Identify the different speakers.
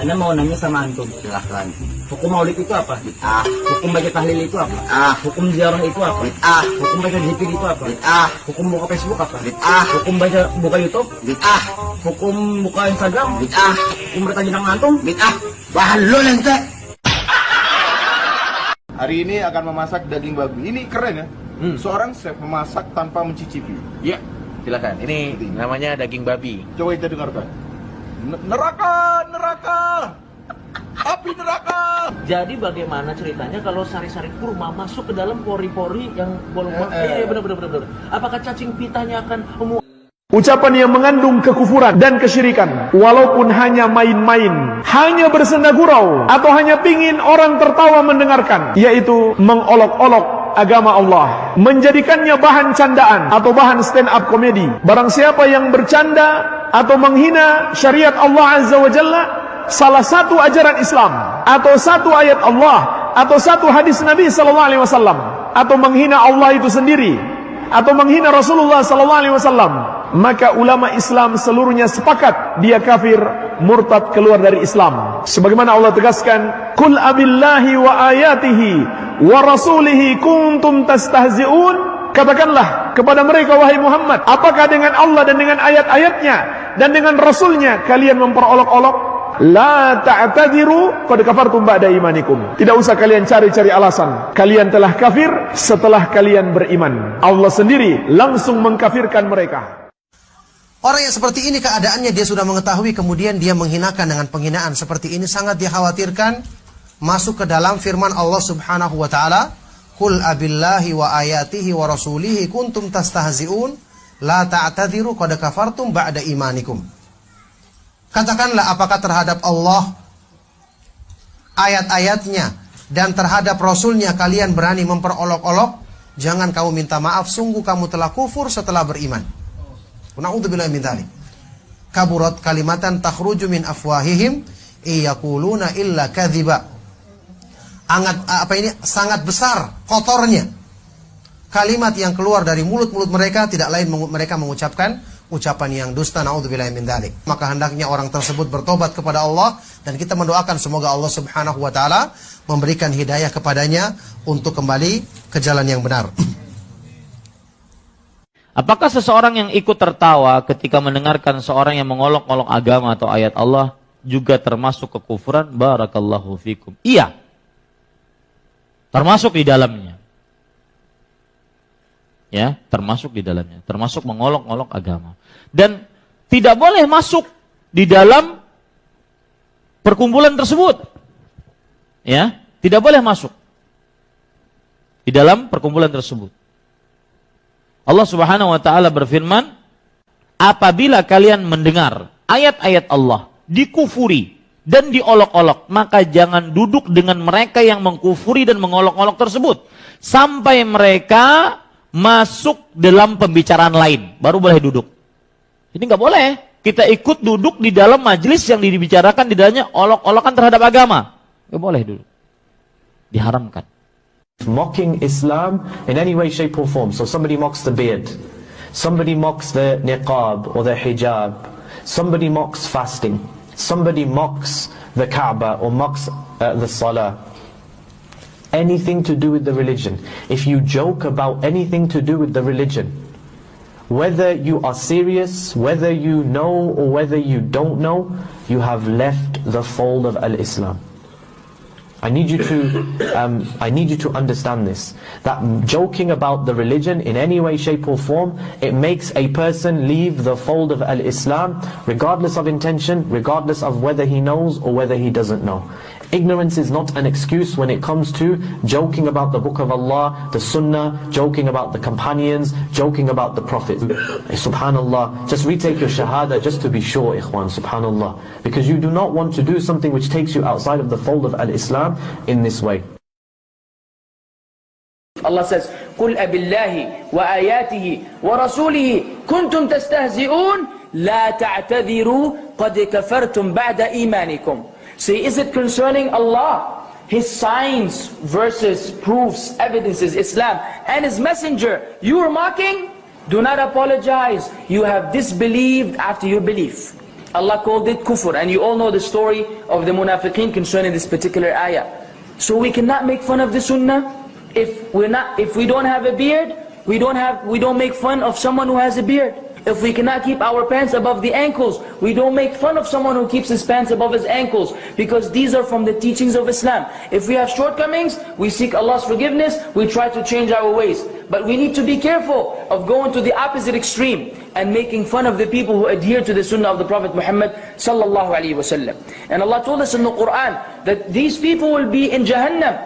Speaker 1: Anda mau nanya sama antum.
Speaker 2: Silahkan.
Speaker 1: Hukum maulid itu apa?
Speaker 2: Bid'ah.
Speaker 1: Hukum baca tahlil itu apa?
Speaker 2: Bid'ah.
Speaker 1: Hukum ziarah itu apa?
Speaker 2: Bid'ah.
Speaker 1: Hukum baca zikir itu apa?
Speaker 2: Bid'ah.
Speaker 1: Hukum buka Facebook apa?
Speaker 2: Bid'ah.
Speaker 1: Hukum buka YouTube?
Speaker 2: Bid'ah.
Speaker 1: Hukum buka Instagram?
Speaker 2: Bid'ah.
Speaker 1: Hukum bertanya dengan antum?
Speaker 2: Bid'ah. Bahalul ente.
Speaker 3: Hari ini akan memasak daging babi. Ini keren ya. Seorang chef memasak tanpa mencicipi.
Speaker 4: Ya, silakan. Ini namanya daging babi.
Speaker 3: Coba kita dengarkan. Neraka, neraka. Api neraka.
Speaker 5: Jadi bagaimana ceritanya kalau sari-sari kurma masuk ke dalam pori-pori yang bolong-bolong? Iya, benar. Apakah cacing pitanya akan
Speaker 6: Ucapan yang mengandung kekufuran dan kesyirikan, walaupun hanya main-main, hanya bersenda gurau, atau hanya pingin orang tertawa mendengarkan, yaitu mengolok-olok agama Allah, menjadikannya bahan candaan atau bahan stand up komedi. Barang siapa yang bercanda atau menghina syariat Allah Azza wa Jalla, salah satu ajaran Islam, atau satu ayat Allah, atau satu hadis Nabi sallallahu alaihi wasallam, atau menghina Allah itu sendiri, atau menghina Rasulullah sallallahu alaihi wasallam, maka ulama Islam seluruhnya sepakat dia kafir, murtad, keluar dari Islam. Sebagaimana Allah tegaskan, "Qul abillahi wa ayatihi wa rasulihi kuntum tastahzi'un." Katakanlah kepada mereka, wahai Muhammad, apakah dengan Allah dan dengan ayat-ayatnya dan dengan Rasulnya kalian memperolok-olok? La ta'tadiru qad kafartum ba'da imanikum. Tidak usah kalian cari-cari alasan. Kalian telah kafir setelah kalian beriman. Allah sendiri langsung mengkafirkan mereka.
Speaker 7: Orang yang seperti ini keadaannya, dia sudah mengetahui, kemudian dia menghinakan dengan penghinaan seperti ini, sangat dikhawatirkan masuk ke dalam firman Allah Subhanahu wa taala, "Qul abillahi wa ayatihi wa rasulihi kuntum tastahzi'un la ta'tadiru qad kafartum ba'da imanikum." Katakanlah, apakah terhadap Allah, ayat-ayatnya, dan terhadap Rasulnya kalian berani memperolok-olok? Jangan kamu minta maaf, sungguh kamu telah kufur setelah beriman. Na'udzubillahi min dzalik. Kaburat kalimatan takhruju min afwahihim iyaquluna illa kadziba. Sangat besar, kotornya kalimat yang keluar dari mulut-mulut mereka, tidak lain mereka mengucapkan ucapan yang dusta. Na'udzubillahi min dzalik. Maka hendaknya orang tersebut bertobat kepada Allah, dan kita mendoakan semoga Allah Subhanahu wa taala memberikan hidayah kepadanya untuk kembali ke jalan yang benar.
Speaker 4: Apakah seseorang yang ikut tertawa ketika mendengarkan seorang yang mengolok-olok agama atau ayat Allah juga termasuk kekufuran? Barakallahu fikum. Iya. Termasuk di dalamnya. Ya, termasuk di dalamnya. Termasuk mengolok-olok agama. Dan tidak boleh masuk di dalam perkumpulan tersebut. Ya, tidak boleh masuk di dalam perkumpulan tersebut. Allah Subhanahu wa taala berfirman, apabila kalian mendengar ayat-ayat Allah dikufuri dan diolok-olok, maka jangan duduk dengan mereka yang mengkufuri dan mengolok-olok tersebut sampai mereka masuk dalam pembicaraan lain, baru boleh duduk. Ini nggak boleh. Kita ikut duduk di dalam majelis yang dibicarakan di dalamnya olok-olokan terhadap agama. Nggak boleh duduk. Diharamkan.
Speaker 8: Mocking Islam in any way, shape or form. So somebody mocks the beard, somebody mocks the niqab or the hijab, somebody mocks fasting, somebody mocks the Kaaba or mocks the salah. Anything to do with the religion. If you joke about anything to do with the religion, whether you are serious, whether you know or whether you don't know, you have left the fold of Al-Islam. I need you to understand this, that joking about the religion in any way, shape or form, it makes a person leave the fold of Al-Islam, regardless of intention, regardless of whether he knows or whether he doesn't know. Ignorance is not an excuse when it comes to joking about the book of Allah, the sunnah, joking about the companions, joking about the Prophet. Subhanallah, just retake your shahada just to be sure, ikhwan, subhanallah. Because you do not want to do something which takes you outside of the fold of Al-Islam in this way.
Speaker 5: Allah says, "Qul abillahi wa ayatihi wa rasulihi kuntum tastahzi'un la ta'tadhiru qad kafartum ba'da imanikum." See, is it concerning Allah, His signs, verses, proofs, evidences, Islam, and His messenger, you are mocking? Do not apologize. You have disbelieved after your belief. Allah called it kufr, and you all know the story of the munafiqeen concerning this particular ayah. So we cannot make fun of the sunnah if we don't have a beard. We don't make fun of someone who has a beard. If we cannot keep our pants above the ankles, we don't make fun of someone who keeps his pants above his ankles, because these are from the teachings of Islam. If we have shortcomings, we seek Allah's forgiveness, we try to change our ways. But we need to be careful of going to the opposite extreme and making fun of the people who adhere to the sunnah of the Prophet Muhammad sallallahu alaihi wasallam. And Allah told us in the Quran that these people will be in Jahannam.